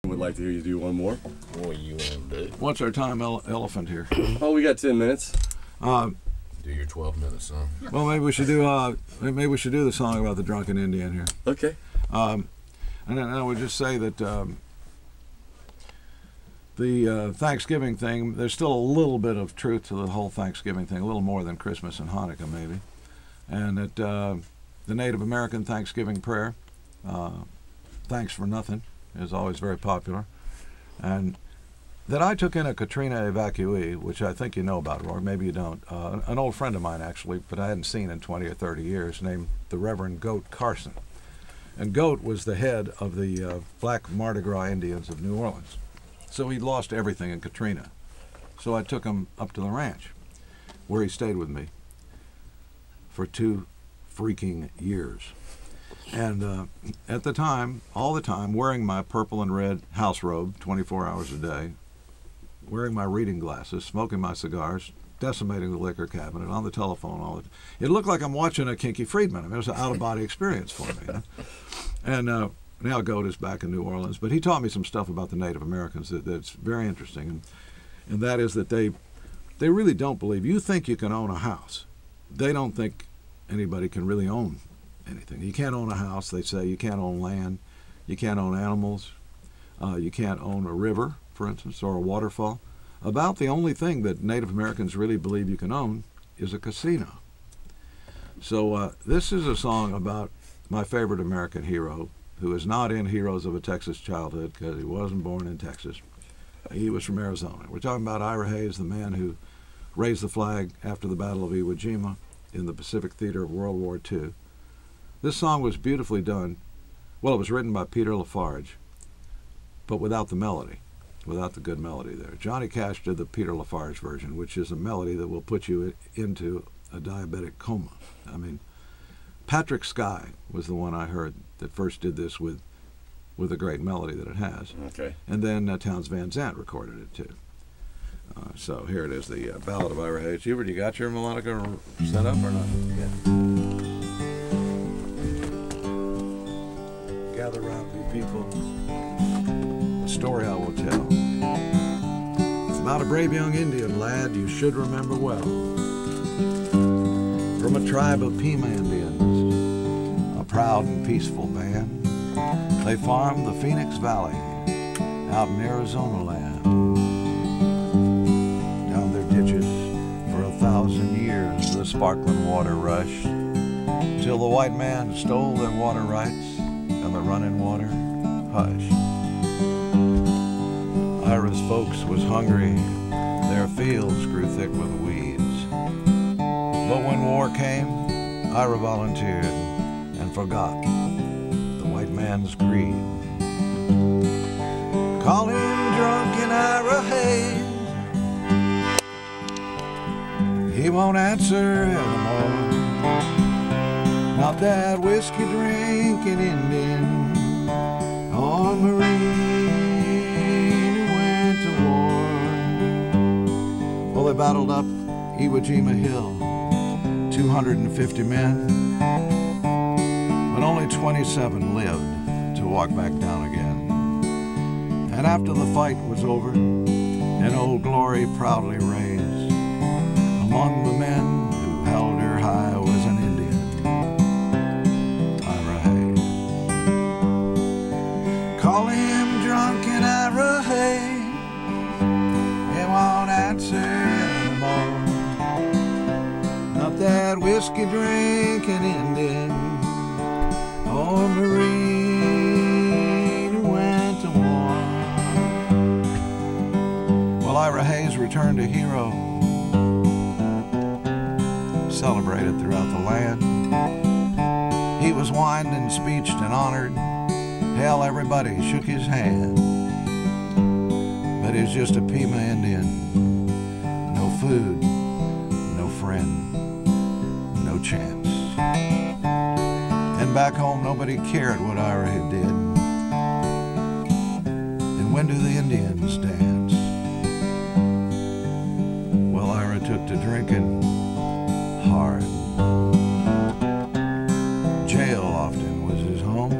Would like to hear you do one more. What you want to do? What's our time elephant here? Oh, we got 10 minutes. Do your 12 minutes, huh? Well, maybe we should do the song about the drunken Indian here. Okay. And then I would just say that the Thanksgiving thing, there's still a little bit of truth to the whole Thanksgiving thing, a little more than Christmas and Hanukkah maybe. And that the Native American Thanksgiving prayer, thanks for nothing, is always very popular. And that I took in a Katrina evacuee, which I think you know about, or maybe you don't, an old friend of mine actually, but I hadn't seen in 20 or 30 years, named the Reverend Goat Carson. And Goat was the head of the Black Mardi Gras Indians of New Orleans. So he'd lost everything in Katrina. So I took him up to the ranch, where he stayed with me for 2 freaking years. And at the time, all the time, wearing my purple and red house robe 24 hours a day, wearing my reading glasses, smoking my cigars, decimating the liquor cabinet, on the telephone all the time. It looked like I'm watching a Kinky Friedman. I mean, it was an out-of-body experience for me. You know? And now Goat is back in New Orleans, but he taught me some stuff about the Native Americans that's very interesting, and that is that they really don't believe. You think you can own a house. They don't think anybody can really own anything. You can't own a house, they say. You can't own land. You can't own animals. You can't own a river, for instance, or a waterfall. About the only thing that Native Americans really believe you can own is a casino. So this is a song about my favorite American hero, who is not in Heroes of a Texas Childhood because he wasn't born in Texas. He was from Arizona. We're talking about Ira Hayes, the man who raised the flag after the Battle of Iwo Jima in the Pacific Theater of World War II. This song was beautifully done. Well, it was written by Peter Lafarge, but without the melody, without the good melody there. Johnny Cash did the Peter Lafarge version, which is a melody that will put you into a diabetic coma. I mean, Patrick Sky was the one I heard that first did this with a great melody that it has. Okay. And then Townes Van Zandt recorded it too. So here it is, the Ballad of Ira Hayes. Hubert, you got your melodica set up or not? Yeah. Gather round me, people. A story I will tell. It's about a brave young Indian lad you should remember well. From a tribe of Pima Indians, a proud and peaceful band. They farmed the Phoenix Valley out in Arizona land. Down their ditches for 1,000 years the sparkling water rushed, till the white man stole their water rights and the running water hushed. Ira's folks was hungry, their fields grew thick with weeds. But when war came, Ira volunteered and forgot the white man's greed. Call him drunken Ira Hayes, he won't answer anymore. Not that whiskey drinking Indian or Marine who went to war. Well, they battled up Iwo Jima Hill, 250 men, but only 27 lived to walk back down again. And after the fight was over, and Old Glory proudly raised, among the men who held her high was an Indian, Ira Hayes. Call him drunken Ira Hayes, he won't answer anymore. Not that whiskey drinking Indian or Marine who went to war. Well, Ira Hayes returned a hero, celebrated throughout the land. He was wined and speeched and honored. Hell, everybody shook his hand. But he's just a Pima Indian. No food, no friend, no chance. And back home, nobody cared what Ira did. And when do the Indians dance? Well, Ira took to drinking hard. Jail often was his home.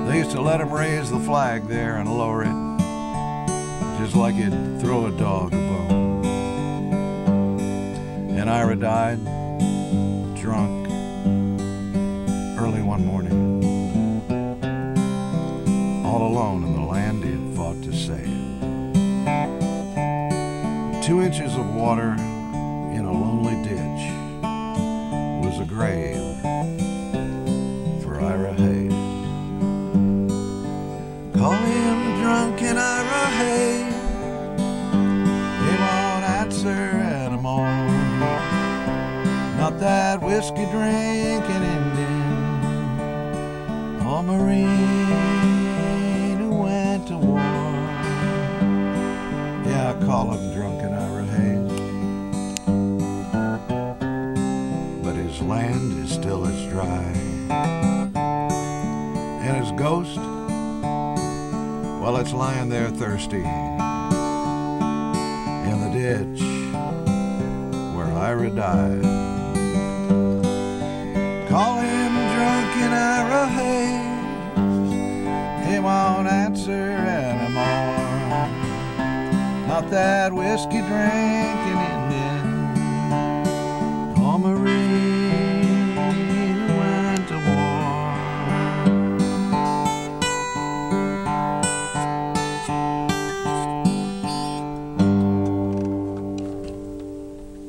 They used So let him raise the flag there and lower it, just like you'd throw a dog a bone. And Ira died drunk early one morning, all alone in the land he had fought to save. 2 inches of water in a lonely ditch was a grave for Ira Hayes. Call him drunken Ira Hayes, he won't answer anymore. Not that whiskey drinking Indian or Marine who went to war. Yeah, I call him drunken Ira Hayes, but his land is still as dry, and his ghost, well, it's lying there thirsty in the ditch where Ira died. Call him drunken Ira Hayes, he won't answer anymore. Not that whiskey drinking Indian or Marine who went to war.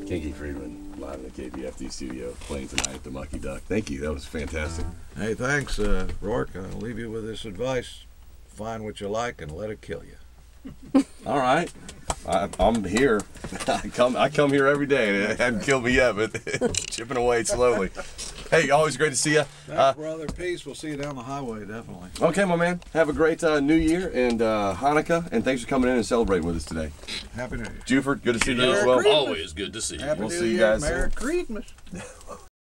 Kinky Friedman, live in the Kpft studio, playing tonight at the Mucky Duck. Thank you. That was fantastic. Hey, thanks, Rourke. I'll leave you with this advice. Find what you like and let it kill you. All right. I'm here. I come here every day. It hasn't killed me yet, but chipping away slowly. Hey, always great to see you. Thanks, brother. Peace. We'll see you down the highway, definitely. Okay, my man. Have a great New Year and Hanukkah, and thanks for coming in and celebrating with us today. Happy New Year. Juford, good to see you know, as well. Always good to see you. Happy We'll New see you Year. guys soon. Merry Christmas.